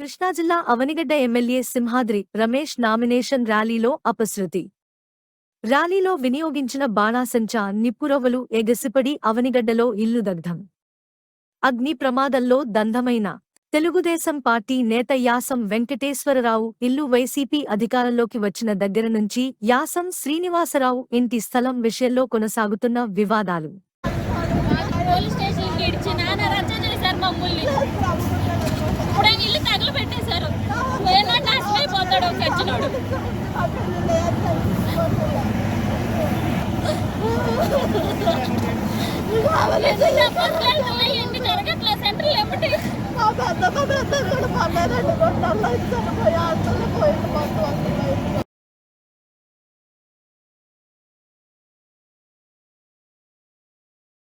కృష్ణా జిల్లా Avanigadda MLA Simhadri Ramesh nomination ర్యాలీలో అపశృతి. ర్యాలీలో వినియోగించిన బాణాసంచా నిప్పురవ్వలు ఎగసిపడి అవనిగడ్డలో ఇల్లు దగ్ధం. అగ్ని ప్రమాదంలో దంధమైన తెలుగుదేశం పార్టీ నేత యాసం వెంకటేశ్వరరావు ఇల్లు వైసీపీ అధికారంలోకి వచ్చిన దగ్గర నుంచి యాసం శ్రీనివాసరావు ఇంటి స్థలం విషయంలో కొనసాగుతున్న వివాదాలు. ఇల్లు తగలబెట్టేశారు. నాశనమైపోతాడు ఒక సచ్చినోడు. ఎన్ని జరగట్లే సెంట్రల్ ఎమ్మటి